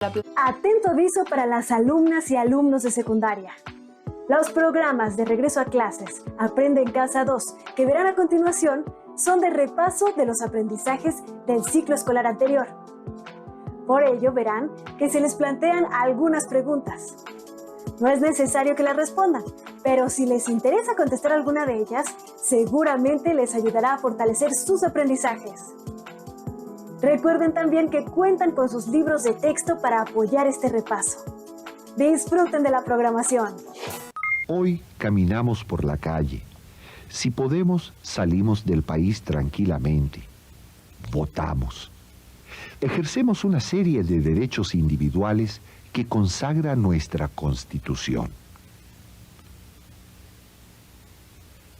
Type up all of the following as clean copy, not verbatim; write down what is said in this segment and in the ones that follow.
Atento aviso para las alumnas y alumnos de secundaria. Los programas de regreso a clases Aprende en Casa 2, que verán a continuación, son de repaso de los aprendizajes del ciclo escolar anterior. Por ello verán que se les plantean algunas preguntas. No es necesario que las respondan, pero si les interesa contestar alguna de ellas, seguramente les ayudará a fortalecer sus aprendizajes. Recuerden también que cuentan con sus libros de texto para apoyar este repaso. Disfruten de la programación. Hoy caminamos por la calle. Si podemos, salimos del país tranquilamente. Votamos. Ejercemos una serie de derechos individuales que consagra nuestra Constitución.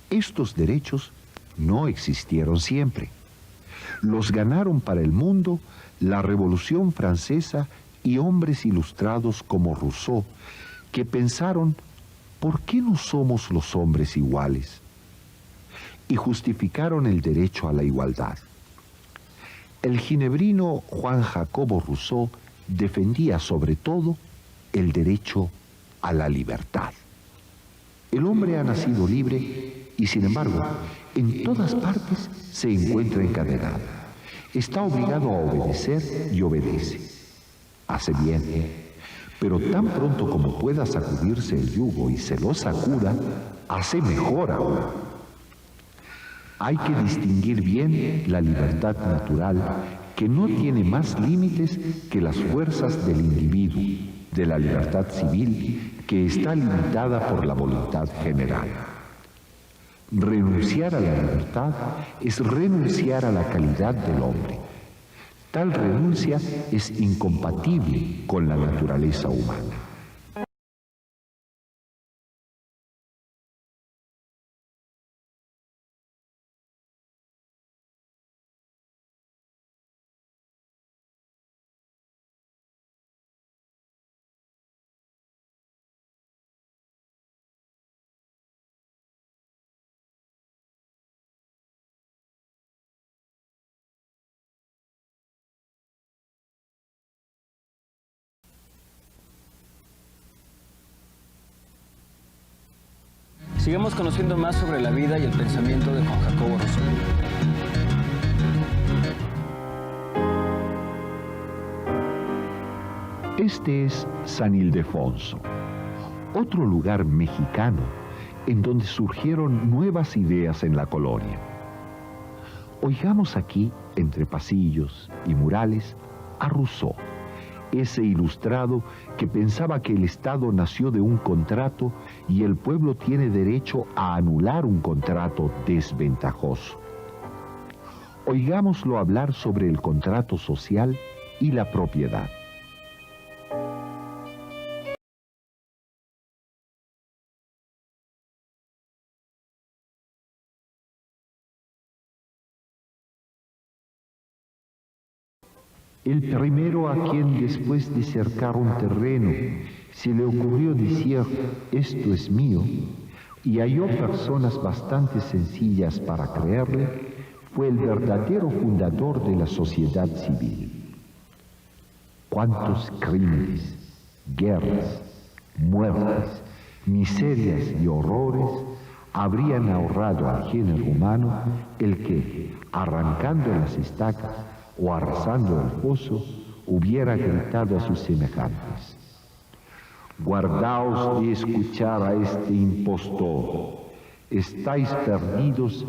Estos derechos no existieron siempre. Los ganaron para el mundo la Revolución Francesa y hombres ilustrados como Rousseau, que pensaron, ¿por qué no somos los hombres iguales? Y justificaron el derecho a la igualdad. El ginebrino Juan Jacobo Rousseau defendía sobre todo el derecho a la libertad. El hombre ha nacido libre y, sin embargo, en todas partes se encuentra encadenado. Está obligado a obedecer y obedece. Hace bien, pero tan pronto como pueda sacudirse el yugo y se lo sacuda, hace mejor aún. Hay que distinguir bien la libertad natural, que no tiene más límites que las fuerzas del individuo, de la libertad civil, que está limitada por la voluntad general. Renunciar a la libertad es renunciar a la calidad del hombre. Tal renuncia es incompatible con la naturaleza humana. Sigamos conociendo más sobre la vida y el pensamiento de Juan Jacobo Rousseau. Este es San Ildefonso, otro lugar mexicano en donde surgieron nuevas ideas en la colonia. Oigamos aquí, entre pasillos y murales, a Rousseau, ese ilustrado que pensaba que el Estado nació de un contrato y el pueblo tiene derecho a anular un contrato desventajoso. Oigámoslo hablar sobre el contrato social y la propiedad. El primero a quien después de cercar un terreno se le ocurrió decir, esto es mío, y halló personas bastante sencillas para creerle, fue el verdadero fundador de la sociedad civil. ¿Cuántos crímenes, guerras, muertes, miserias y horrores habrían ahorrado al género humano el que, arrancando las estacas o arrasando el foso, hubiera gritado a sus semejantes: guardaos de escuchar a este impostor, estáis perdidos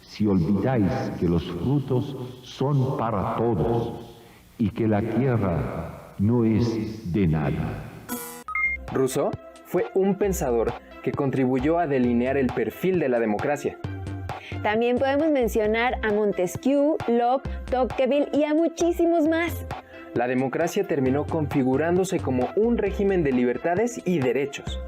si olvidáis que los frutos son para todos y que la tierra no es de nadie. Rousseau fue un pensador que contribuyó a delinear el perfil de la democracia. También podemos mencionar a Montesquieu, Locke, Tocqueville y a muchísimos más. La democracia terminó configurándose como un régimen de libertades y derechos,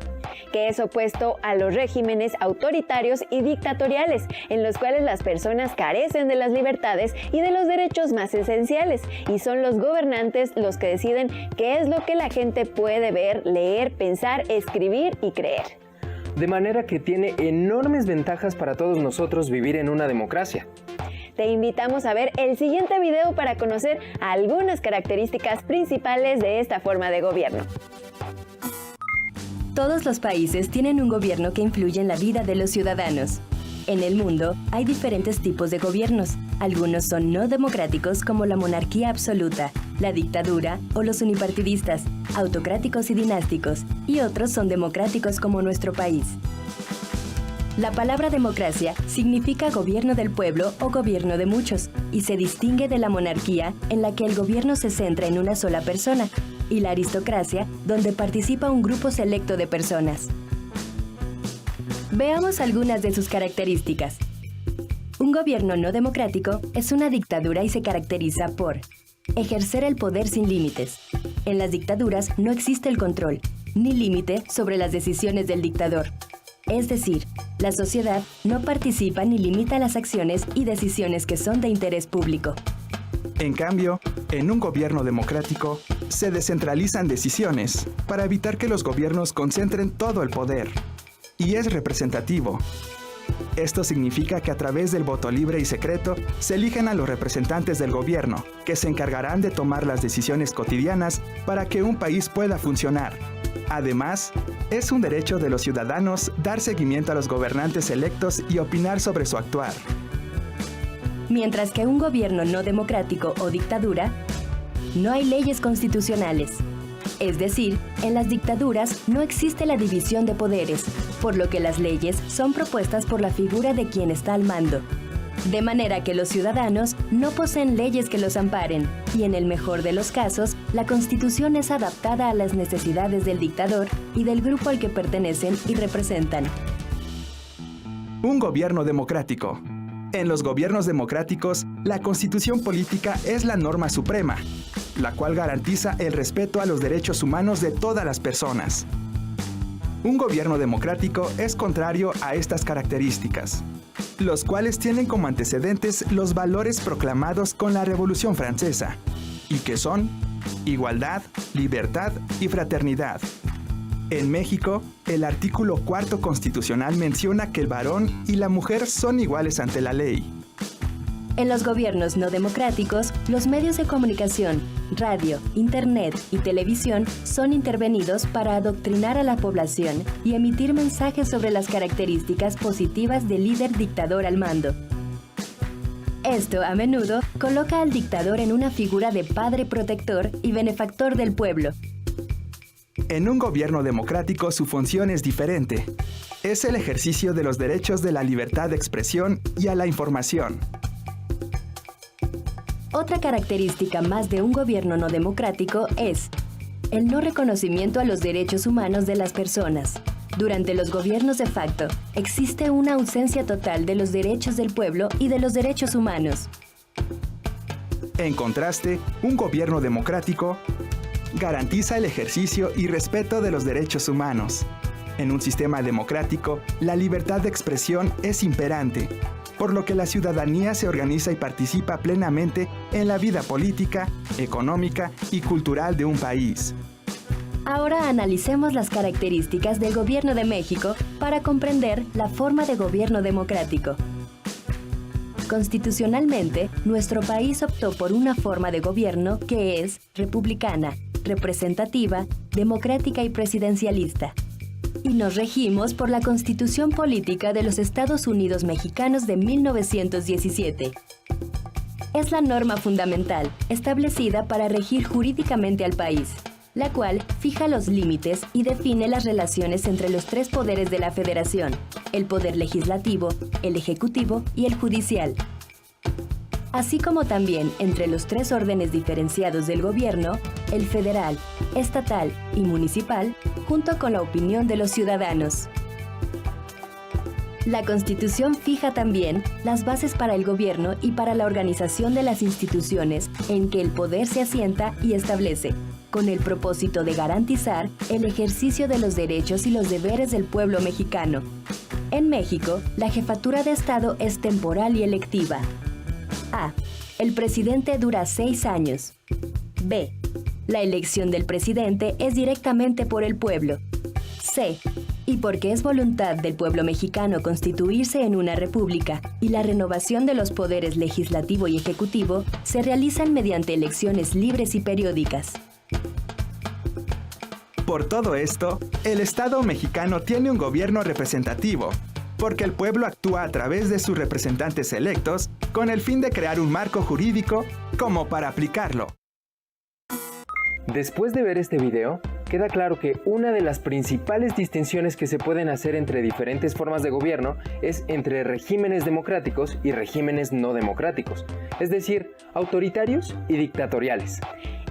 que es opuesto a los regímenes autoritarios y dictatoriales, en los cuales las personas carecen de las libertades y de los derechos más esenciales, y son los gobernantes los que deciden qué es lo que la gente puede ver, leer, pensar, escribir y creer. De manera que tiene enormes ventajas para todos nosotros vivir en una democracia. te invitamos a ver el siguiente video para conocer algunas características principales de esta forma de gobierno. Todos los países tienen un gobierno que influye en la vida de los ciudadanos. En el mundo hay diferentes tipos de gobiernos. Algunos son no democráticos como la monarquía absoluta, la dictadura o los unipartidistas, autocráticos y dinásticos, y otros son democráticos como nuestro país. La palabra democracia significa gobierno del pueblo o gobierno de muchos, y se distingue de la monarquía, en la que el gobierno se centra en una sola persona, y la aristocracia, donde participa un grupo selecto de personas. Veamos algunas de sus características. Un gobierno no democrático es una dictadura y se caracteriza por ejercer el poder sin límites. En las dictaduras no existe el control, ni límite sobre las decisiones del dictador. Es decir, la sociedad no participa ni limita las acciones y decisiones que son de interés público. En cambio, en un gobierno democrático, se descentralizan decisiones para evitar que los gobiernos concentren todo el poder. Y es representativo. Esto significa que a través del voto libre y secreto se eligen a los representantes del gobierno, que se encargarán de tomar las decisiones cotidianas para que un país pueda funcionar. Además, es un derecho de los ciudadanos dar seguimiento a los gobernantes electos y opinar sobre su actuar. Mientras que un gobierno no democrático o dictadura, no hay leyes constitucionales. Es decir, en las dictaduras no existe la división de poderes, por lo que las leyes son propuestas por la figura de quien está al mando. De manera que los ciudadanos no poseen leyes que los amparen, y en el mejor de los casos, la Constitución es adaptada a las necesidades del dictador y del grupo al que pertenecen y representan. Un gobierno democrático. En los gobiernos democráticos, la Constitución política es la norma suprema, la cual garantiza el respeto a los derechos humanos de todas las personas. Un gobierno democrático es contrario a estas características, los cuales tienen como antecedentes los valores proclamados con la Revolución Francesa, y que son igualdad, libertad y fraternidad. En México, el artículo 4 constitucional menciona que el varón y la mujer son iguales ante la ley. En los gobiernos no democráticos, los medios de comunicación, radio, internet y televisión son intervenidos para adoctrinar a la población y emitir mensajes sobre las características positivas del líder dictador al mando. Esto, a menudo, coloca al dictador en una figura de padre protector y benefactor del pueblo. En un gobierno democrático su función es diferente. Es el ejercicio de los derechos de la libertad de expresión y a la información. Otra característica más de un gobierno no democrático es el no reconocimiento a los derechos humanos de las personas. Durante los gobiernos de facto, existe una ausencia total de los derechos del pueblo y de los derechos humanos. En contraste, un gobierno democrático garantiza el ejercicio y respeto de los derechos humanos. En un sistema democrático, la libertad de expresión es imperante, por lo que la ciudadanía se organiza y participa plenamente en la vida política, económica y cultural de un país. Ahora analicemos las características del Gobierno de México para comprender la forma de gobierno democrático. Constitucionalmente, nuestro país optó por una forma de gobierno que es republicana, representativa, democrática y presidencialista. Y nos regimos por la Constitución Política de los Estados Unidos Mexicanos de 1917. Es la norma fundamental establecida para regir jurídicamente al país, la cual fija los límites y define las relaciones entre los tres poderes de la Federación, el poder legislativo, el ejecutivo y el judicial, así como también entre los tres órdenes diferenciados del gobierno, el federal, estatal y municipal, junto con la opinión de los ciudadanos. La Constitución fija también las bases para el gobierno y para la organización de las instituciones en que el poder se asienta y establece, con el propósito de garantizar el ejercicio de los derechos y los deberes del pueblo mexicano. En México, la jefatura de Estado es temporal y electiva. A. El presidente dura 6 años. B. La elección del presidente es directamente por el pueblo. C. Y porque es voluntad del pueblo mexicano constituirse en una república y la renovación de los poderes legislativo y ejecutivo se realizan mediante elecciones libres y periódicas. Por todo esto, el Estado mexicano tiene un gobierno representativo, porque el pueblo actúa a través de sus representantes electos con el fin de crear un marco jurídico como para aplicarlo. Después de ver este video, queda claro que una de las principales distinciones que se pueden hacer entre diferentes formas de gobierno es entre regímenes democráticos y regímenes no democráticos, es decir, autoritarios y dictatoriales.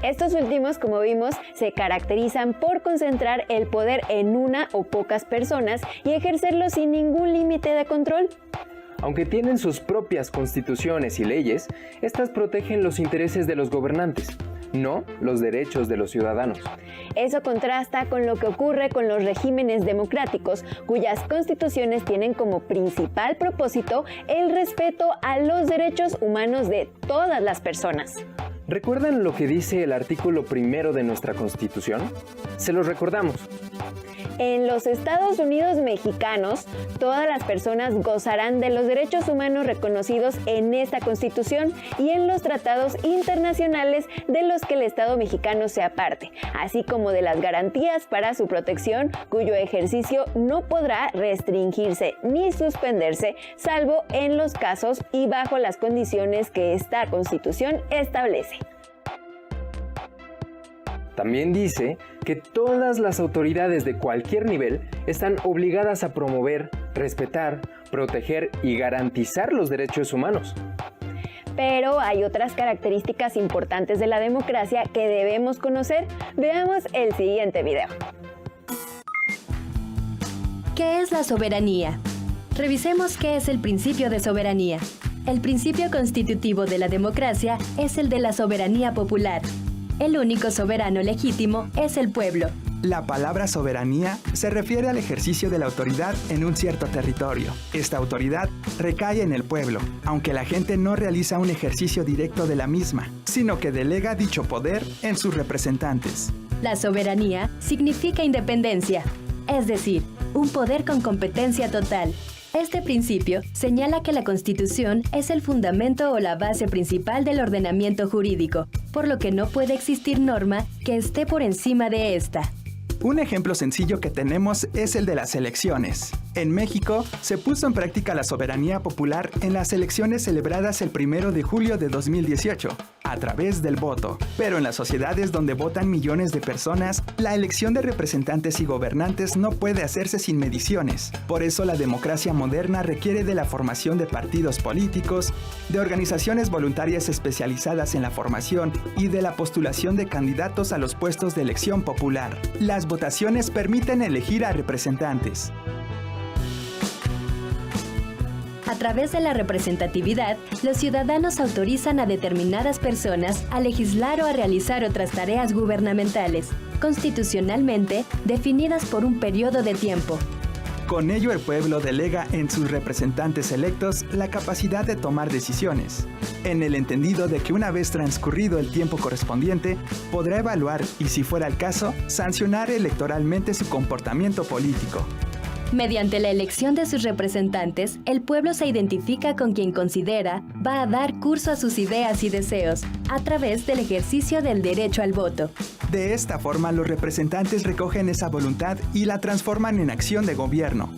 Estos últimos, como vimos, se caracterizan por concentrar el poder en una o pocas personas y ejercerlo sin ningún límite de control. Aunque tienen sus propias constituciones y leyes, estas protegen los intereses de los gobernantes, no los derechos de los ciudadanos. Eso contrasta con lo que ocurre con los regímenes democráticos, cuyas constituciones tienen como principal propósito el respeto a los derechos humanos de todas las personas. ¿Recuerdan lo que dice el artículo 1 de nuestra Constitución? Se los recordamos. En los Estados Unidos mexicanos, todas las personas gozarán de los derechos humanos reconocidos en esta Constitución y en los tratados internacionales de los que el Estado mexicano sea parte, así como de las garantías para su protección, cuyo ejercicio no podrá restringirse ni suspenderse, salvo en los casos y bajo las condiciones que esta Constitución establece. También dice que todas las autoridades de cualquier nivel están obligadas a promover, respetar, proteger y garantizar los derechos humanos. Pero hay otras características importantes de la democracia que debemos conocer. Veamos el siguiente video. ¿Qué es la soberanía? Revisemos qué es el principio de soberanía. El principio constitutivo de la democracia es el de la soberanía popular. El único soberano legítimo es el pueblo. La palabra soberanía se refiere al ejercicio de la autoridad en un cierto territorio. Esta autoridad recae en el pueblo, aunque la gente no realiza un ejercicio directo de la misma, sino que delega dicho poder en sus representantes. La soberanía significa independencia, es decir, un poder con competencia total. Este principio señala que la Constitución es el fundamento o la base principal del ordenamiento jurídico, por lo que no puede existir norma que esté por encima de esta. Un ejemplo sencillo que tenemos es el de las elecciones. En México se puso en práctica la soberanía popular en las elecciones celebradas el 1 de julio de 2018, a través del voto. Pero en las sociedades donde votan millones de personas, la elección de representantes y gobernantes no puede hacerse sin mediciones. Por eso la democracia moderna requiere de la formación de partidos políticos, de organizaciones voluntarias especializadas en la formación y de la postulación de candidatos a los puestos de elección popular. Las votaciones permiten elegir a representantes. A través de la representatividad, los ciudadanos autorizan a determinadas personas a legislar o a realizar otras tareas gubernamentales, constitucionalmente definidas por un periodo de tiempo. Con ello, el pueblo delega en sus representantes electos la capacidad de tomar decisiones, en el entendido de que una vez transcurrido el tiempo correspondiente, podrá evaluar y, si fuera el caso, sancionar electoralmente su comportamiento político. Mediante la elección de sus representantes, el pueblo se identifica con quien considera va a dar curso a sus ideas y deseos, a través del ejercicio del derecho al voto. De esta forma, los representantes recogen esa voluntad y la transforman en acción de gobierno.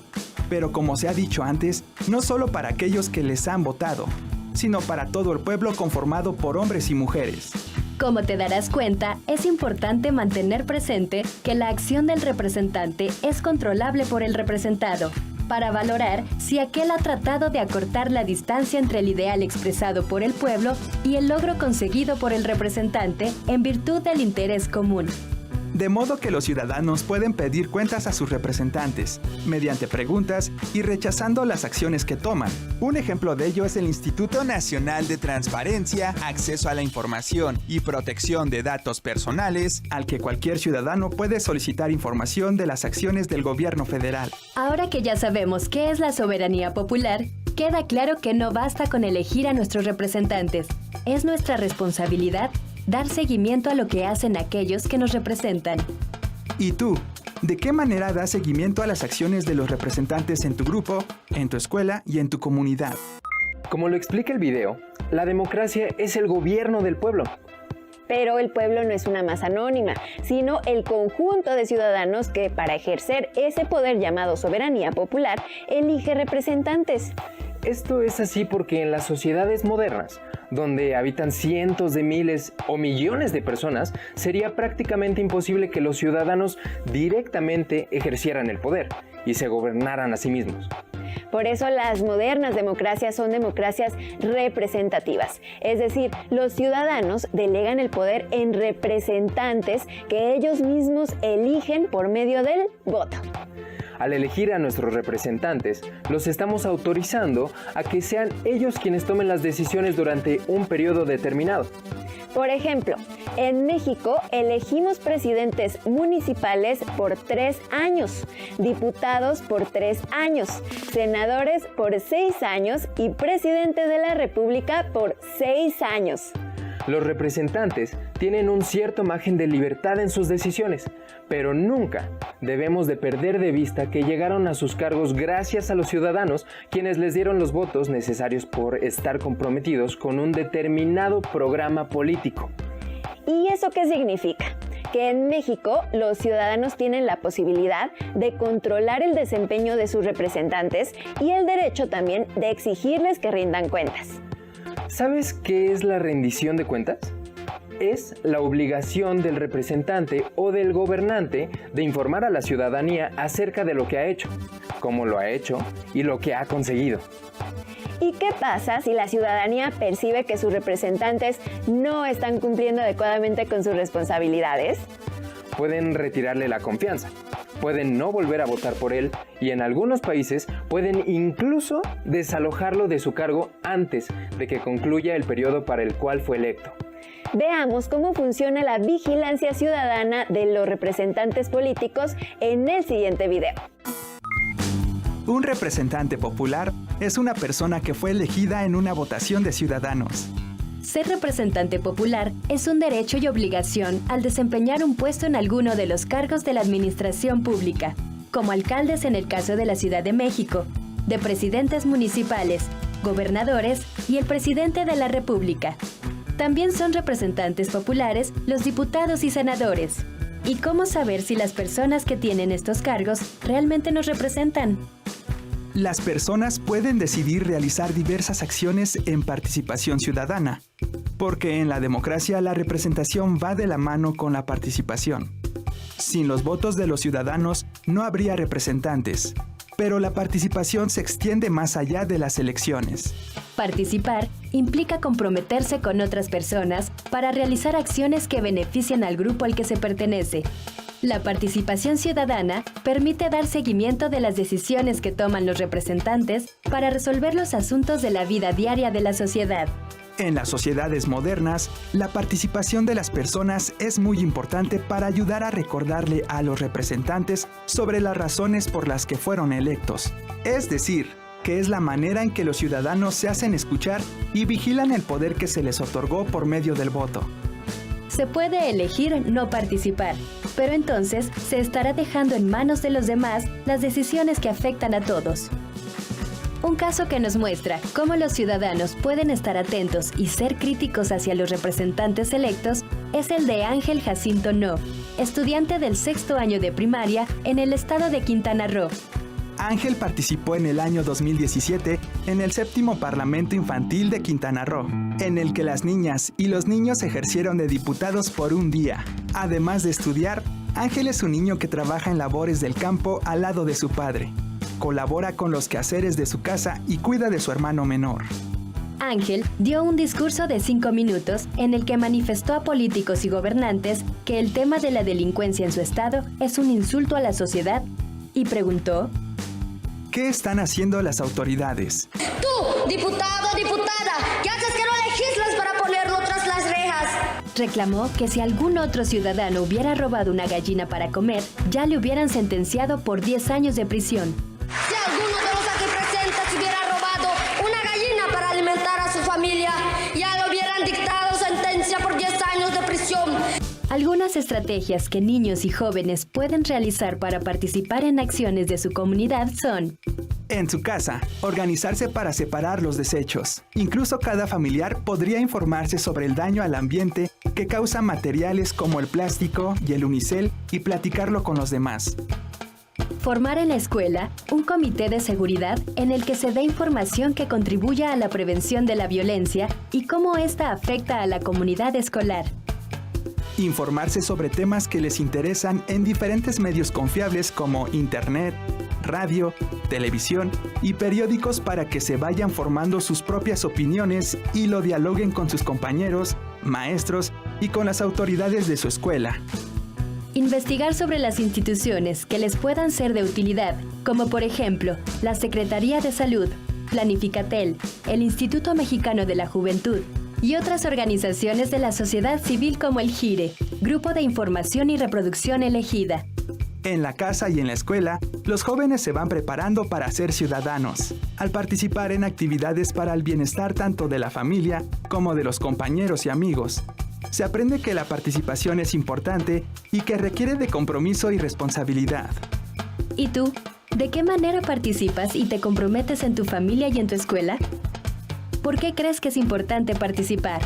Pero como se ha dicho antes, no solo para aquellos que les han votado, sino para todo el pueblo conformado por hombres y mujeres. Como te darás cuenta, es importante mantener presente que la acción del representante es controlable por el representado, para valorar si aquel ha tratado de acortar la distancia entre el ideal expresado por el pueblo y el logro conseguido por el representante en virtud del interés común. De modo que los ciudadanos pueden pedir cuentas a sus representantes, mediante preguntas y rechazando las acciones que toman. Un ejemplo de ello es el Instituto Nacional de Transparencia, Acceso a la Información y Protección de Datos Personales, al que cualquier ciudadano puede solicitar información de las acciones del gobierno federal. Ahora que ya sabemos qué es la soberanía popular, queda claro que no basta con elegir a nuestros representantes. Es nuestra responsabilidad dar seguimiento a lo que hacen aquellos que nos representan. ¿Y tú? ¿De qué manera das seguimiento a las acciones de los representantes en tu grupo, en tu escuela y en tu comunidad? Como lo explica el video, la democracia es el gobierno del pueblo. Pero el pueblo no es una masa anónima, sino el conjunto de ciudadanos que, para ejercer ese poder llamado soberanía popular, elige representantes. Esto es así porque en las sociedades modernas, donde habitan cientos de miles o millones de personas, sería prácticamente imposible que los ciudadanos directamente ejercieran el poder y se gobernaran a sí mismos. Por eso las modernas democracias son democracias representativas, es decir, los ciudadanos delegan el poder en representantes que ellos mismos eligen por medio del voto. Al elegir a nuestros representantes, los estamos autorizando a que sean ellos quienes tomen las decisiones durante un periodo determinado. Por ejemplo, en México elegimos presidentes municipales por 3 años, diputados por 3 años, senadores por 6 años y presidente de la República por 6 años. Los representantes tienen un cierto margen de libertad en sus decisiones, pero nunca debemos de perder de vista que llegaron a sus cargos gracias a los ciudadanos, quienes les dieron los votos necesarios por estar comprometidos con un determinado programa político. ¿Y eso qué significa? Que en México los ciudadanos tienen la posibilidad de controlar el desempeño de sus representantes y el derecho también de exigirles que rindan cuentas. ¿Sabes qué es la rendición de cuentas? Es la obligación del representante o del gobernante de informar a la ciudadanía acerca de lo que ha hecho, cómo lo ha hecho y lo que ha conseguido. ¿Y qué pasa si la ciudadanía percibe que sus representantes no están cumpliendo adecuadamente con sus responsabilidades? Pueden retirarle la confianza, pueden no volver a votar por él y en algunos países pueden incluso desalojarlo de su cargo antes de que concluya el periodo para el cual fue electo. Veamos cómo funciona la vigilancia ciudadana de los representantes políticos en el siguiente video. Un representante popular es una persona que fue elegida en una votación de ciudadanos. Ser representante popular es un derecho y obligación al desempeñar un puesto en alguno de los cargos de la administración pública, como alcaldes en el caso de la Ciudad de México, de presidentes municipales, gobernadores y el presidente de la República. También son representantes populares los diputados y senadores. ¿Y cómo saber si las personas que tienen estos cargos realmente nos representan? Las personas pueden decidir realizar diversas acciones en participación ciudadana, porque en la democracia la representación va de la mano con la participación. Sin los votos de los ciudadanos no habría representantes, pero la participación se extiende más allá de las elecciones. Participar implica comprometerse con otras personas para realizar acciones que beneficien al grupo al que se pertenece. La participación ciudadana permite dar seguimiento de las decisiones que toman los representantes para resolver los asuntos de la vida diaria de la sociedad. En las sociedades modernas, la participación de las personas es muy importante para ayudar a recordarle a los representantes sobre las razones por las que fueron electos. Es decir, que es la manera en que los ciudadanos se hacen escuchar y vigilan el poder que se les otorgó por medio del voto. Se puede elegir no participar, pero entonces se estará dejando en manos de los demás las decisiones que afectan a todos. Un caso que nos muestra cómo los ciudadanos pueden estar atentos y ser críticos hacia los representantes electos es el de Ángel Jacinto No, estudiante del 6º año de primaria en el estado de Quintana Roo. Ángel participó en el año 2017 en el 7º Parlamento Infantil de Quintana Roo, en el que las niñas y los niños ejercieron de diputados por un día. Además de estudiar, Ángel es un niño que trabaja en labores del campo al lado de su padre. Colabora con los quehaceres de su casa y cuida de su hermano menor. Ángel dio un discurso de 5 minutos en el que manifestó a políticos y gobernantes que el tema de la delincuencia en su estado es un insulto a la sociedad y preguntó: ¿qué están haciendo las autoridades? Tú, diputado, diputada, ¿qué haces que no legislas para ponerlo tras las rejas? Reclamó que si algún otro ciudadano hubiera robado una gallina para comer, ya le hubieran sentenciado por 10 años de prisión. Si alguno de los aquí presentes hubiera robado una gallina para alimentar a su familia, ya le hubieran dictado sentencia por 10 años de prisión. Algunas estrategias que niños y jóvenes pueden realizar para participar en acciones de su comunidad son: en su casa, organizarse para separar los desechos. Incluso cada familiar podría informarse sobre el daño al ambiente que causan materiales como el plástico y el unicel y platicarlo con los demás. Formar en la escuela un comité de seguridad en el que se dé información que contribuya a la prevención de la violencia y cómo esta afecta a la comunidad escolar. Informarse sobre temas que les interesan en diferentes medios confiables como Internet, radio, televisión y periódicos para que se vayan formando sus propias opiniones y lo dialoguen con sus compañeros, maestros y con las autoridades de su escuela. Investigar sobre las instituciones que les puedan ser de utilidad, como por ejemplo la Secretaría de Salud, Planificatel, el Instituto Mexicano de la Juventud y otras organizaciones de la sociedad civil como el GIRE, Grupo de Información y Reproducción Elegida. En la casa y en la escuela, los jóvenes se van preparando para ser ciudadanos, al participar en actividades para el bienestar tanto de la familia como de los compañeros y amigos. Se aprende que la participación es importante y que requiere de compromiso y responsabilidad. ¿Y tú? ¿De qué manera participas y te comprometes en tu familia y en tu escuela? ¿Por qué crees que es importante participar?